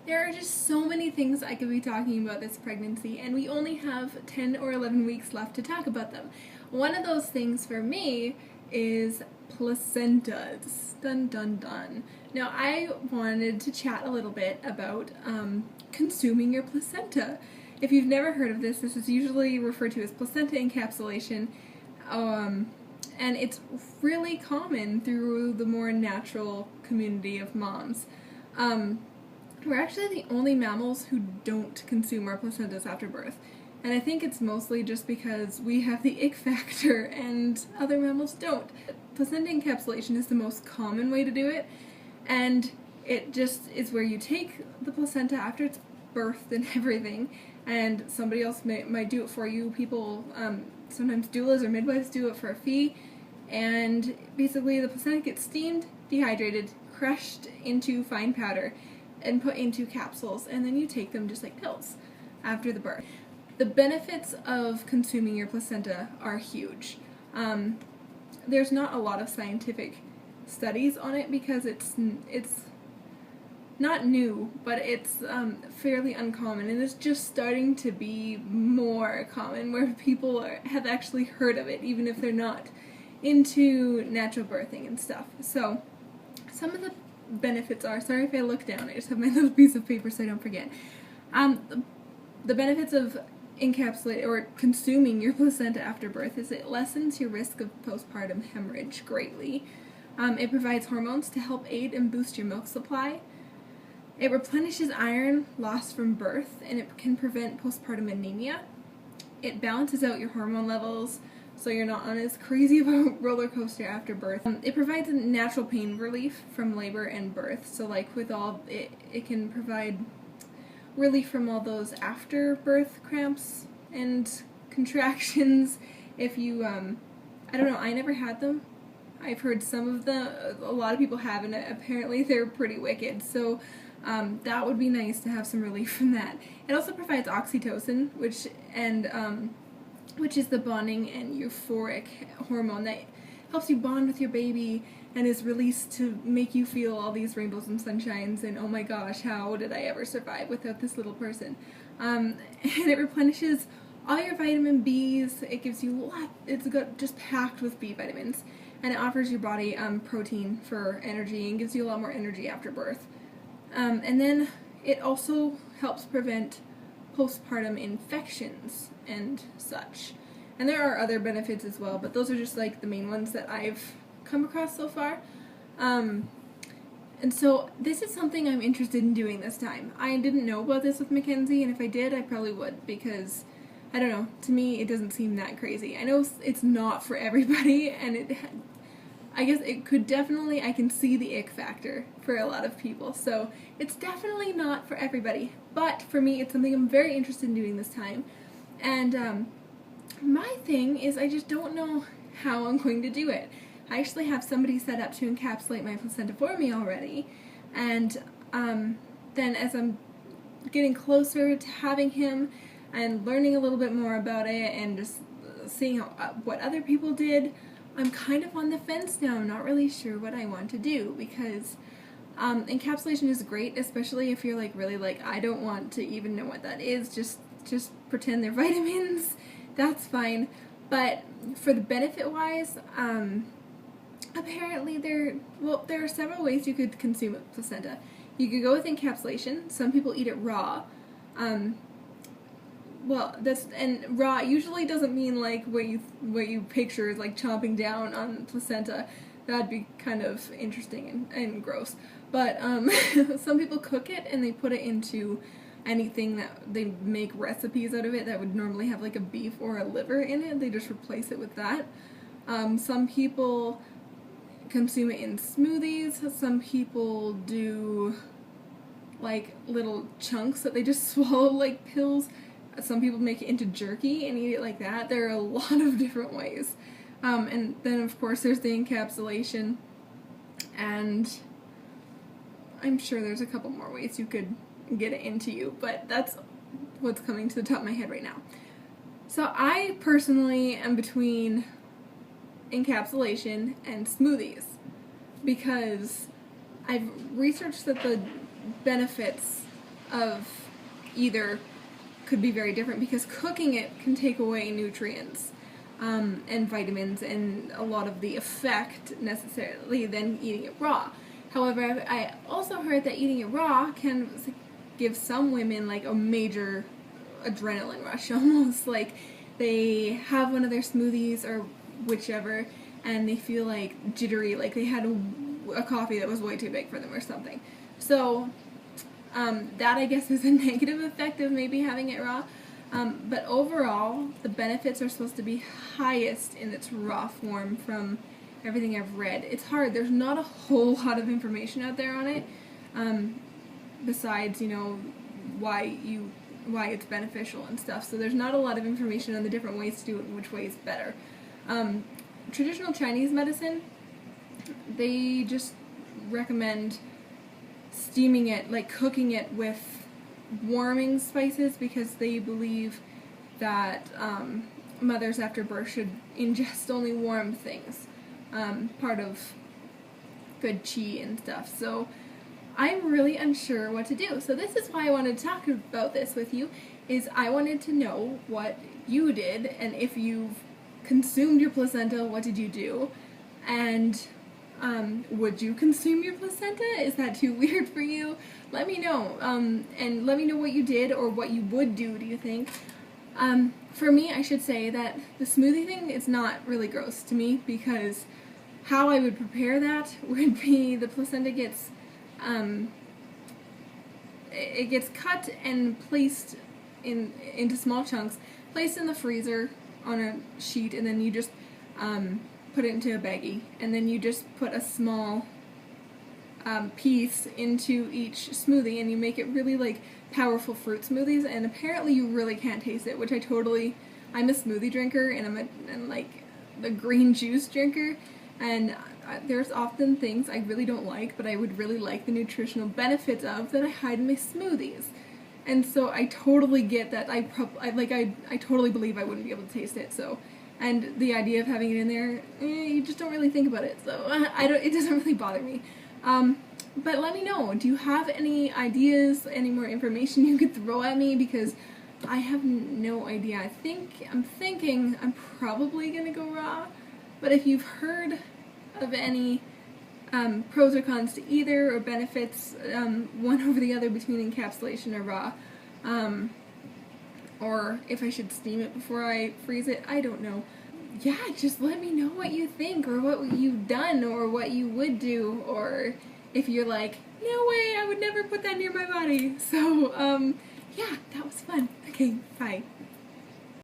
There are just so many things I could be talking about this pregnancy, and we only have 10 or 11 weeks left to talk about them. One of those things for me is placentas. Dun dun dun. Now, I wanted to chat a little bit about consuming your placenta. If you've never heard of this, this is usually referred to as placenta encapsulation, and it's really common through the more natural community of moms. We're actually the only mammals who don't consume our placentas after birth. And I think it's mostly just because we have the ick factor and other mammals don't. Placenta encapsulation is the most common way to do it, and it just is where you take the placenta after it's birthed and everything, and somebody else might do it for you. People, sometimes doulas or midwives do it for a fee, and basically the placenta gets steamed, dehydrated, crushed into fine powder, and put into capsules, and then you take them just like pills after the birth. The benefits of consuming your placenta are huge. There's not a lot of scientific studies on it because it's not new, but it's fairly uncommon, and it's just starting to be more common where people have actually heard of it, even if they're not into natural birthing and stuff. So some of the benefits are, sorry if I look down, I just have my little piece of paper so I don't forget. The benefits of encapsulating or consuming your placenta after birth is it lessens your risk of postpartum hemorrhage greatly. It provides hormones to help aid and boost your milk supply. It replenishes iron lost from birth, and it can prevent postpartum anemia. It balances out your hormone levels, so you're not on as crazy of a roller coaster after birth. It provides a natural pain relief from labor and birth, so like with all, it can provide relief from all those after birth cramps and contractions. If you, I don't know, I never had them. I've heard some of a lot of people have, and apparently they're pretty wicked, so that would be nice to have some relief from that. It also provides oxytocin, which is the bonding and euphoric hormone that helps you bond with your baby and is released to make you feel all these rainbows and sunshines and oh my gosh, how did I ever survive without this little person? And it replenishes all your vitamin Bs. It gives you it's got just packed with B vitamins, and it offers your body protein for energy and gives you a lot more energy after birth. And then it also helps prevent postpartum infections and such. And there are other benefits as well, but those are just like the main ones that I've come across so far. And so this is something I'm interested in doing this time. I didn't know about this with Mackenzie, and if I did, I probably would, because, I don't know, to me it doesn't seem that crazy. I know it's not for everybody, and I guess it could definitely, I can see the ick factor for a lot of people, so it's definitely not for everybody, but for me it's something I'm very interested in doing this time, and my thing is I just don't know how I'm going to do it. I actually have somebody set up to encapsulate my placenta for me already, and then as I'm getting closer to having him and learning a little bit more about it and just seeing what other people did, I'm kind of on the fence now. I'm not really sure what I want to do, because encapsulation is great, especially if you're like really like, I don't want to even know what that is, just pretend they're vitamins, that's fine. But for the benefit wise, apparently there are several ways you could consume a placenta. You could go with encapsulation. Some people eat it raw. And raw usually doesn't mean like what you picture is like chomping down on placenta. That'd be kind of interesting and gross. But some people cook it and they put it into anything that they make recipes out of it that would normally have like a beef or a liver in it. They just replace it with that. Some people consume it in smoothies. Some people do like little chunks that they just swallow like pills. Some people make it into jerky and eat it like that. There are a lot of different ways. And then of course there's the encapsulation, and I'm sure there's a couple more ways you could get it into you, but that's what's coming to the top of my head right now. So I personally am between encapsulation and smoothies, because I've researched that the benefits of either could be very different, because cooking it can take away nutrients and vitamins and a lot of the effect necessarily than eating it raw. However, I also heard that eating it raw can give some women like a major adrenaline rush, almost like they have one of their smoothies or whichever and they feel like jittery, like they had a coffee that was way too big for them or something. So that I guess is a negative effect of maybe having it raw. But overall, the benefits are supposed to be highest in its raw form from everything I've read. It's hard. There's not a whole lot of information out there on it, besides, you know, why it's beneficial and stuff. So there's not a lot of information on the different ways to do it and which way is better. Traditional Chinese medicine, they just recommend steaming it, like cooking it with warming spices, because they believe that mothers after birth should ingest only warm things, part of good qi and stuff. So I'm really unsure what to do. So this is why I wanted to talk about this with you, is I wanted to know what you did, and if you've consumed your placenta, what did you do? And would you consume your placenta? Is that too weird for you? Let me know, and let me know what you did or what you would do you think. For me, I should say that the smoothie thing is not really gross to me, because how I would prepare that would be the placenta gets it gets cut and placed into small chunks, placed in the freezer on a sheet, and then you just put it into a baggie, and then you just put a small piece into each smoothie, and you make it really like powerful fruit smoothies. And apparently you really can't taste it, which I'm a smoothie drinker, and I'm like the green juice drinker, and there's often things I really don't like, but I would really like the nutritional benefits of, that I hide in my smoothies. And so I totally get that. I totally believe I wouldn't be able to taste it. So, and the idea of having it in there, you just don't really think about it. So it doesn't really bother me. But let me know. Do you have any ideas, any more information you could throw at me? Because I have no idea. I'm thinking I'm probably gonna go raw. But if you've heard of any pros or cons to either, or benefits one over the other between encapsulation or raw, or if I should steam it before I freeze it, I don't know. Yeah, just let me know what you think, or what you've done, or what you would do, or if you're like, no way, I would never put that near my body. So, yeah, that was fun. Okay, bye.